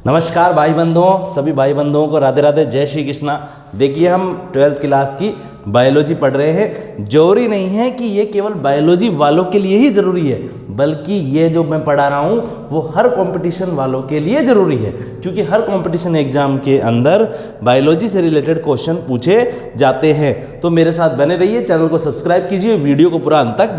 नमस्कार भाई बंधुओं, सभी भाई बंधुओं को राधे राधे, जय श्री कृष्णा। देखिए हम 12th क्लास की बायोलॉजी पढ़ रहे हैं। जरूरी नहीं है कि ये केवल बायोलॉजी वालों के लिए ही ज़रूरी है, बल्कि ये जो मैं पढ़ा रहा हूँ वो हर कंपटीशन वालों के लिए ज़रूरी है, क्योंकि हर कंपटीशन एग्जाम के अंदर बायोलॉजी से रिलेटेड क्वेश्चन पूछे जाते हैं। तो मेरे साथ बने रहिए, चैनल को सब्सक्राइब कीजिए, वीडियो को पूरा अंत तक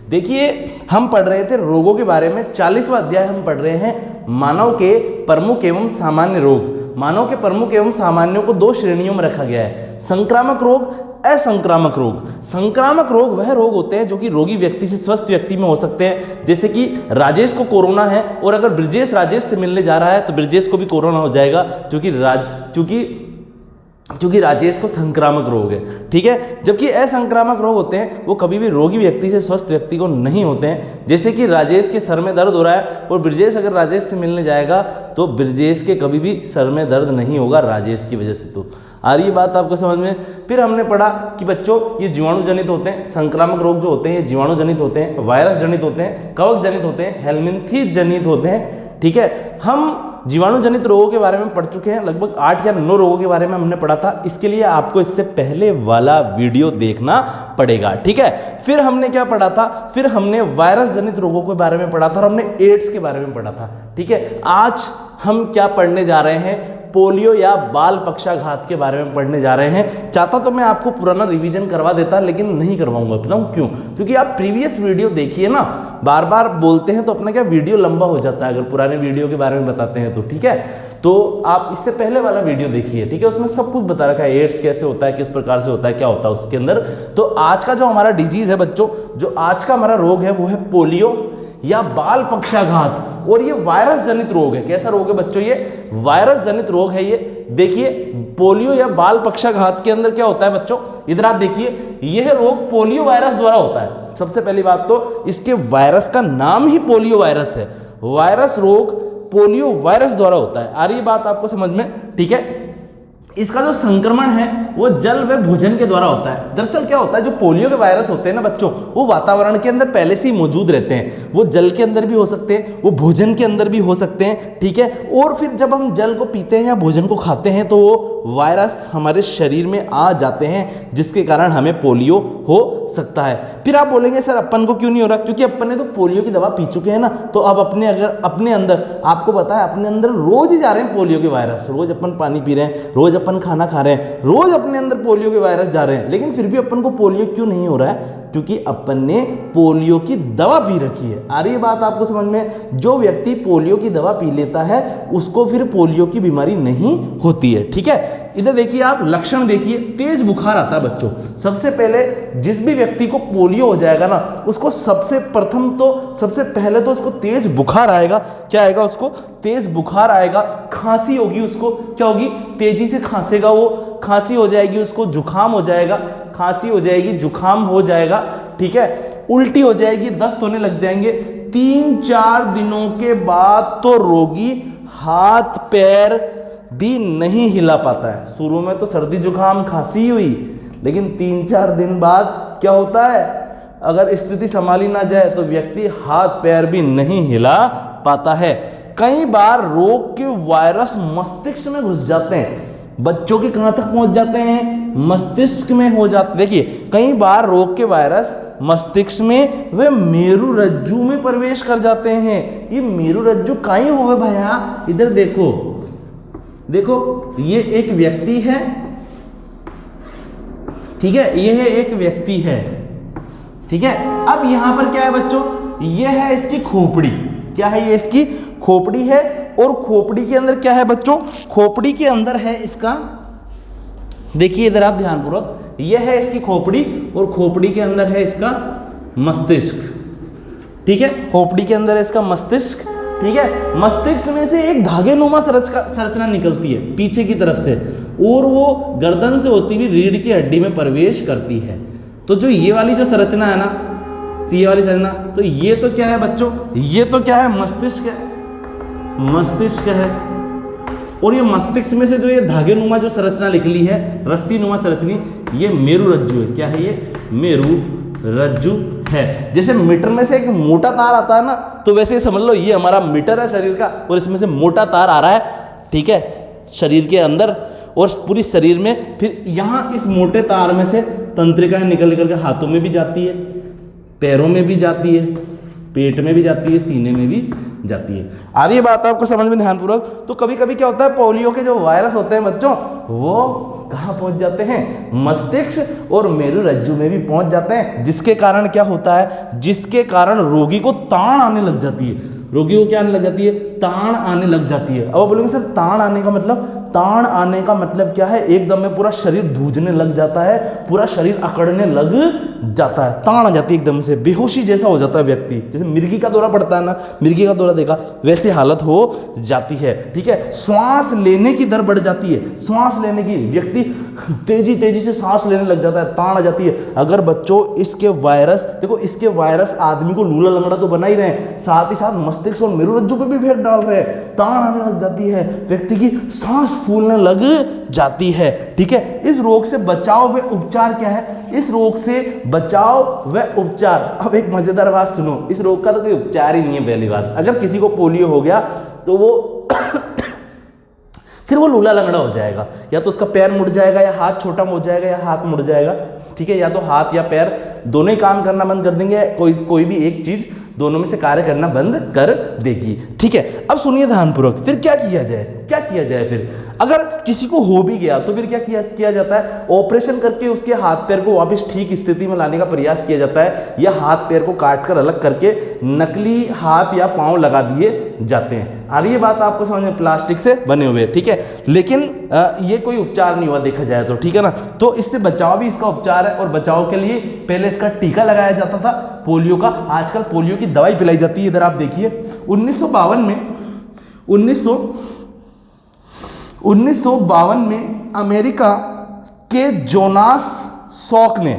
देखिए हम पढ़ रहे थे रोगों के बारे में। 40वां अध्याय हम पढ़ रहे हैं मानव के प्रमुख एवं सामान्य रोग। मानव के प्रमुख एवं सामान्यों को दो श्रेणियों में रखा गया है, संक्रामक रोग, असंक्रामक रोग। संक्रामक रोग वह रोग होते हैं जो कि रोगी व्यक्ति से स्वस्थ व्यक्ति में हो सकते हैं। जैसे कि राजेश को कोरोना है और अगर ब्रिजेश राजेश से मिलने जा रहा है तो ब्रिजेश को भी कोरोना हो जाएगा, क्योंकि राजेश को संक्रामक रोग है। ठीक है, जबकि असंक्रामक रोग होते हैं वो कभी भी रोगी व्यक्ति से स्वस्थ व्यक्ति को नहीं होते हैं। जैसे कि राजेश के सर में दर्द हो रहा है और ब्रिजेश अगर राजेश से मिलने जाएगा तो ब्रिजेश के कभी भी सर में दर्द नहीं होगा राजेश की वजह से। तो आ रही बात आपको समझ में। फिर हमने पढ़ा कि बच्चों ये जीवाणु जनित होते हैं। संक्रामक रोग जो होते हैं ये जीवाणु जनित होते हैं, वायरस जनित होते हैं, कवक जनित होते हैं, हेलमिंथी जनित होते हैं। ठीक है, हम जीवाणु जनित रोगों के बारे में पढ़ चुके हैं, लगभग 8 या 9 रोगों के बारे में हमने पढ़ा था। इसके लिए आपको इससे पहले वाला वीडियो देखना पड़ेगा। ठीक है, फिर हमने क्या पढ़ा था, फिर हमने वायरस जनित रोगों के बारे में पढ़ा था और हमने एड्स के बारे में पढ़ा था। ठीक है, आज हम क्या पढ़ने जा रहे हैं, पोलियो या बाल पक्षाघात के बारे में पढ़ने जा रहे हैं। चाहता तो मैं आपको पुराना रिवीजन करवा देता, लेकिन नहीं करवाऊंगा। बताऊं क्यों? क्योंकि आप प्रीवियस वीडियो देखिए ना, बार बार बोलते हैं तो अपना क्या वीडियो लंबा हो जाता है अगर पुराने वीडियो के बारे में बताते हैं तो। ठीक है, तो आप इससे पहले वाला वीडियो देखिए। ठीक है, उसमें सब कुछ बता रखा है, एड्स कैसे होता है, किस प्रकार से होता है, क्या होता है उसके अंदर। तो आज का जो हमारा डिजीज है बच्चों, जो आज का हमारा रोग है वो है पोलियो या बाल पक्षाघात, और ये वायरस जनित रोग है। कैसा रोग है बच्चों? ये वायरस जनित रोग है। ये देखिए, पोलियो या बाल पक्षाघात के अंदर क्या होता है बच्चों, इधर आप देखिए, यह रोग पोलियो वायरस द्वारा होता है। सबसे पहली बात तो इसके वायरस का नाम ही पोलियो वायरस है। वायरस रोग पोलियो वायरस द्वारा होता है। आ रही बात आपको समझ में? ठीक है, इसका जो संक्रमण है वो जल व भोजन के द्वारा होता है। दरअसल क्या होता है, जो पोलियो के वायरस होते हैं ना बच्चों, वो वातावरण के अंदर पहले से ही मौजूद रहते हैं। वो जल के अंदर भी हो सकते हैं, वो भोजन के अंदर भी हो सकते हैं। ठीक है, और फिर जब हम जल को पीते हैं या भोजन को खाते हैं तो वो वायरस हमारे शरीर में आ जाते हैं, जिसके कारण हमें पोलियो हो सकता है। फिर आप बोलेंगे सर अपन को क्यों नहीं हो रहा? क्योंकि अपन ने तो पोलियो की दवा पी चुके हैं ना। तो अब अपने अंदर आपको पता है, अपने अंदर रोज ही जा रहे हैं पोलियो के वायरस। रोज अपन पानी पी रहे हैं, रोज अपन खाना खा रहे हैं, रोज अपने अंदर पोलियो के वायरस जा रहे हैं, लेकिन फिर भी अपन को पोलियो क्यों नहीं हो रहा है? क्योंकि अपन ने पोलियो की दवा पी रखी है। आ रही है बात आपको समझ में? जो व्यक्ति पोलियो की दवा पी लेता है उसको फिर पोलियो की बीमारी नहीं होती है। ठीक है, इधर देखिए आप लक्षण देखिए, तेज बुखार आता है बच्चों। सबसे पहले जिस भी व्यक्ति को पोलियो हो जाएगा ना, उसको सबसे पहले तो उसको तेज बुखार आएगा। क्या आएगा? उसको तेज बुखार आएगा। खांसी होगी, उसको क्या होगी? तेजी से खांसेगा वो, खांसी हो जाएगी, उसको जुकाम हो जाएगा, खांसी हो जाएगी, जुकाम हो जाएगा। ठीक है, उल्टी हो जाएगी, दस्त होने लग जाएंगे। 3-4 दिनों के बाद तो रोगी हाथ पैर भी नहीं हिला पाता है। शुरू में तो सर्दी जुकाम खांसी हुई, लेकिन 3-4 दिन बाद क्या होता है, अगर स्थिति संभाली ना जाए तो व्यक्ति हाथ पैर भी नहीं हिला पाता है। कई बार रोग के वायरस मस्तिष्क में घुस जाते हैं। बच्चों के कहां तक पहुंच जाते हैं? मस्तिष्क में हो जाते। देखिए, कई बार रोग के वायरस मस्तिष्क में वे मेरुरज्जु में प्रवेश कर जाते हैं। ये मेरुरज्जु कहीं हुए भैया? इधर देखो, ये एक व्यक्ति है। ठीक है, ये है एक व्यक्ति है। ठीक है, अब यहां पर क्या है बच्चों, ये है इसकी खोपड़ी। क्या है? ये इसकी खोपड़ी है। और खोपड़ी के अंदर क्या है बच्चों? खोपड़ी के अंदर है इसका, देखिए इधर आप ध्यानपूर्वक, यह है इसकी खोपड़ी और खोपड़ी के अंदर है इसका मस्तिष्क। ठीक है, खोपड़ी के अंदर है इसका मस्तिष्क। ठीक है, मस्तिष्क में से एक धागेनुमा संरचना निकलती है पीछे की तरफ से, और वो गर्दन से होती हुई रीढ़ की हड्डी में प्रवेश करती है। तो जो ये वाली जो संरचना है ना, ये वाली संरचना, तो ये तो क्या है बच्चों? ये तो क्या है? मस्तिष्क है। मस्तिष्क है, और ये मस्तिष्क में से जो ये धागेनुमा जो संरचना निकली है, रस्सी नुमा संरचना, ये मेरुरज्जु है। क्या है? ये मेरुरज्जु है। जैसे मीटर में से एक मोटा तार आता है ना, तो वैसे ही समझ लो ये हमारा मीटर है शरीर का, और इसमें से मोटा तार आ रहा है, ठीक है, शरीर के अंदर और पूरी शरीर में। फिर यहाँ इस मोटे तार में से तंत्रिकाएं निकल निकल के हाथों में भी जाती है, पैरों में भी जाती है, पेट में भी जाती है, सीने में भी जाती है। आ रही है बात आपको समझ में ध्यानपूर्वक? तो कभी कभी क्या होता है, पोलियो के जो वायरस होते हैं बच्चों, वो कहाँ पहुंच जाते हैं, मस्तिष्क और मेरुरज्जु में भी पहुंच जाते हैं, जिसके कारण क्या होता है, जिसके कारण रोगी को ताण आने लग जाती है। रोगी को क्या आने लग जाती है, ताण आने लग जाती है। अब बोलेंगे सर ताण आने का मतलब, ताण आने का मतलब क्या है, एकदम में पूरा शरीर धूजने लग जाता है, पूरा शरीर अकड़ने लग जाता है, ताण आ जाती है एकदम से, बेहोशी जैसा हो जाता है व्यक्ति, जैसे मिर्गी का दौरा पड़ता है ना, मिर्गी का दौरा देखा, वैसे हालत हो जाती है, ठीक है। श्वास लेने की दर बढ़ जाती है, श्वास लेने की, व्यक्ति तेजी से सांस लेने लग जाता है, ताण आ जाती है। अगर बच्चों इसके वायरस, देखो इसके वायरस आदमी को लूला लंगड़ा तो बना ही रहे हैं, साथ ही साथ मस्तिष्क और मेरुरज्जु पे भी इफेक्ट डाल रहे हैं, ताण आने लग जाती है, व्यक्ति की सांस फूलने लग जाती है, ठीक है। इस रोग से बचाव व उपचार क्या है, इस रोग से बचाव व उपचार। अब एक मजेदार बात सुनो, इस रोग का तो कोई उपचार ही नहीं है। पहली बात, अगर किसी को पोलियो हो गया तो वो फिर वो लूला लंगड़ा हो जाएगा, या तो उसका पैर मुड़ जाएगा, या हाथ छोटा मुड़ जाएगा, या हाथ मुड़ जाएगा, ठीक है, या तो हाथ या पैर दोनों ही काम करना बंद कर देंगे, कोई भी एक चीज दोनों में से कार्य करना बंद कर देगी, ठीक है। अब सुनिए ध्यानपूर्वक, फिर क्या किया जाए, क्या किया जाए फिर अगर किसी को हो भी गया तो फिर क्या किया जाता है, ऑपरेशन करके उसके हाथ पैर को वापस ठीक स्थिति में लाने का प्रयास किया जाता है, या हाथ पैर को काट कर अलग करके नकली हाथ या पांव लगा दिए जाते हैं। आ रही है बात आपको समझ में, प्लास्टिक से बने हुए, ठीक है। लेकिन ये कोई उपचार नहीं हुआ देखा जाए तो, ठीक है ना। तो इससे बचाव भी इसका उपचार है, और बचाव के लिए पहले इसका टीका लगाया जाता था पोलियो का, आजकल पोलियो की दवाई पिलाई जाती है। इधर आप देखिए 1952 में अमेरिका के जोनास सॉक ने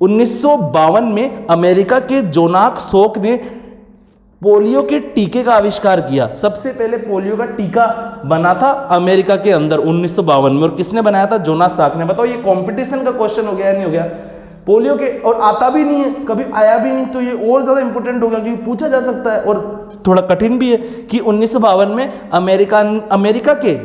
1952 में अमेरिका के जोनास सॉक ने पोलियो के टीके का आविष्कार किया। सबसे पहले पोलियो का टीका बना था अमेरिका के अंदर 1952 में, और किसने बनाया था, जोनास सॉक ने। बताओ ये कंपटीशन का क्वेश्चन हो गया नहीं हो गया पोलियो के, और आता भी नहीं है, कभी आया भी नहीं, तो ये और ज्यादा इंपॉर्टेंट हो गया क्योंकि पूछा जा सकता है, और थोड़ा कठिन भी है कि 1952 में अमेरिका के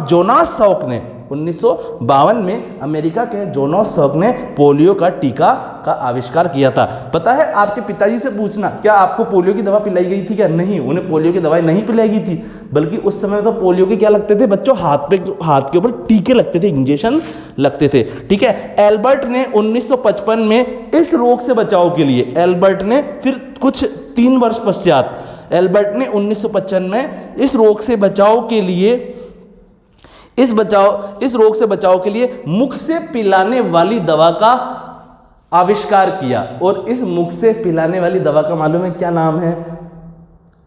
जोनास सॉक ने 1952 में अमेरिका के जोनास सॉक ने पोलियो का टीका का आविष्कार किया था। पता है, आपके पिताजी से पूछना क्या आपको पोलियो की दवा पिलाई गई थी क्या? नहीं, उन्हें पोलियो की दवाई नहीं पिलाई गई थी, बल्कि उस समय तो पोलियो के क्या लगते थे बच्चों, हाथ के ऊपर टीके लगते थे, इंजेक्शन लगते थे, ठीक है। एल्बर्ट ने 1955 में इस रोग से बचाव के लिए, एल्बर्ट ने फिर कुछ 3 वर्ष पश्चात एल्बर्ट ने 1955 में इस रोग से बचाव के लिए, इस रोग से बचाव के लिए मुख से पिलाने वाली दवा का आविष्कार किया। और इस मुख से पिलाने वाली दवा का मालूम है क्या नाम है?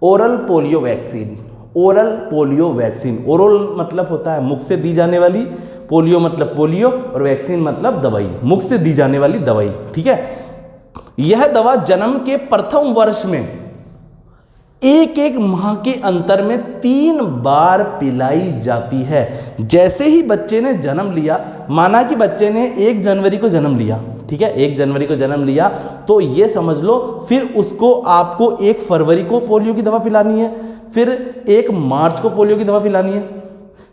Oral polio vaccine. Oral polio vaccine, oral मतलब होता है मुख से दी जाने वाली, पोलियो मतलब पोलियो, और वैक्सीन मतलब दवाई, मुख से दी जाने वाली दवाई, ठीक है। यह दवा जन्म के प्रथम वर्ष में 1 माह के अंतर में 3 बार पिलाई जाती है। जैसे ही बच्चे ने जन्म लिया, माना कि बच्चे ने 1 जनवरी को जन्म लिया, ठीक है, 1 जनवरी को जन्म लिया, तो ये समझ लो फिर उसको आपको 1 फरवरी को पोलियो की दवा पिलानी है, फिर 1 मार्च को पोलियो की दवा पिलानी है,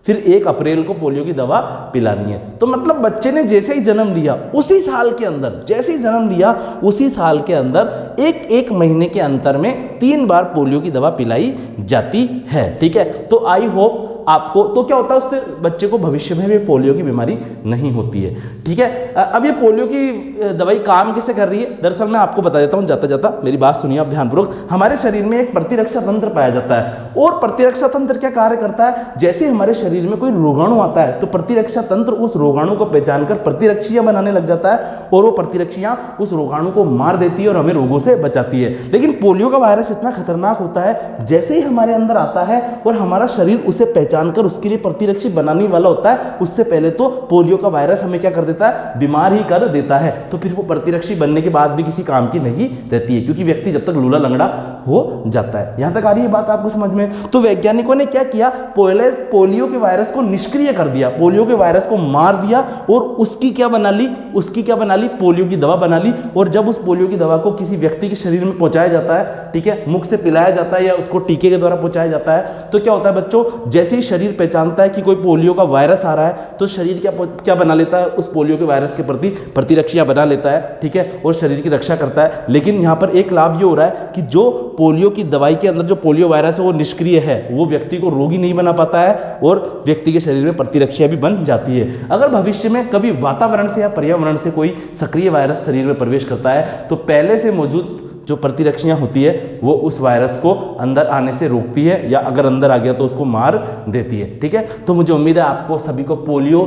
फिर 1 अप्रैल को पोलियो की दवा पिलानी है। तो मतलब बच्चे ने जैसे ही जन्म लिया उसी साल के अंदर, जैसे ही जन्म लिया उसी साल के अंदर 1 महीने के अंतर में 3 बार पोलियो की दवा पिलाई जाती है, ठीक है। तो आई होप आपको, तो क्या होता है उससे बच्चे को भविष्य में भी पोलियो की बीमारी नहीं होती है, ठीक है। अब ये पोलियो की दवाई काम कैसे कर रही है, दरअसल मैं आपको बता देता हूँ जाता जाता, मेरी बात सुनिए आप ध्यानपूर्वक। हमारे शरीर में एक प्रतिरक्षा तंत्र पाया जाता है, और प्रतिरक्षा तंत्र क्या कार्य करता है, जैसे हमारे शरीर में कोई रोगाणु आता है तो प्रतिरक्षा तंत्र उस रोगाणु को पहचान कर प्रतिरक्षियां बनाने लग जाता है, और वो प्रतिरक्षियां उस रोगाणु को मार देती है और हमें रोगों से बचाती है। लेकिन पोलियो का वायरस इतना खतरनाक होता है, जैसे ही हमारे अंदर आता है और हमारा शरीर उसे पहचान पहचान कर उसके लिए प्रतिरक्षी बनाने वाला होता है, उससे पहले तो पोलियो का वायरस हमें क्या कर देता है, बीमार ही कर देता है। तो फिर वो प्रतिरक्षी बनने के बाद भी किसी काम की नहीं रहती है, क्योंकि व्यक्ति जब तक लूला लंगड़ा हो जाता है। यहां तक आ रही है बात आपको समझ में? तो वैज्ञानिकों ने क्या किया, पहले पोलियो के वायरस को निष्क्रिय कर दिया, पोलियो के वायरस को मार दिया और उसकी क्या बना ली, पोलियो की दवा बना ली। और जब उस पोलियो की दवा को किसी व्यक्ति के शरीर में पहुंचाया जाता है, ठीक है, मुख से पिलाया जाता है या उसको टीके के द्वारा पहुंचाया जाता है, तो क्या होता है बच्चों, जैसे ही शरीर पहचानता है कि कोई पोलियो का वायरस आ रहा है, तो शरीर क्या बना लेता है, उस पोलियो के वायरस के प्रति प्रतिरक्षियां बना लेता है, ठीक है, और शरीर की रक्षा करता है। लेकिन यहाँ पर एक लाभ ये हो रहा है कि जो पोलियो की दवाई के अंदर जो पोलियो वायरस है वो निष्क्रिय है, वो व्यक्ति को रोगी नहीं बना पाता है और व्यक्ति के शरीर में प्रतिरक्षियां भी बन जाती है। अगर भविष्य में कभी वातावरण से या पर्यावरण से कोई सक्रिय वायरस शरीर में प्रवेश करता है, तो पहले से मौजूद जो प्रतिरक्षियां होती है वो उस वायरस को अंदर आने से रोकती है, या अगर अंदर आ गया तो उसको मार देती है। ठीक है, तो मुझे उम्मीद है आपको सभी को पोलियो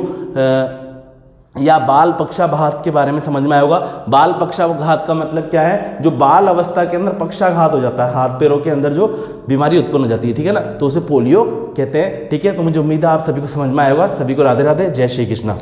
या बाल पक्षाघात के बारे में समझ में आया होगा। बाल पक्षाघात का मतलब क्या है, जो बाल अवस्था के अंदर पक्षाघात हो जाता है, हाथ पैरों के अंदर जो बीमारी उत्पन्न हो जाती है, ठीक है ना, तो उसे पोलियो कहते हैं। ठीक है, तो मुझे उम्मीद है आप सभी को समझ में आया होगा। सभी को राधे राधे, जय श्री कृष्णा।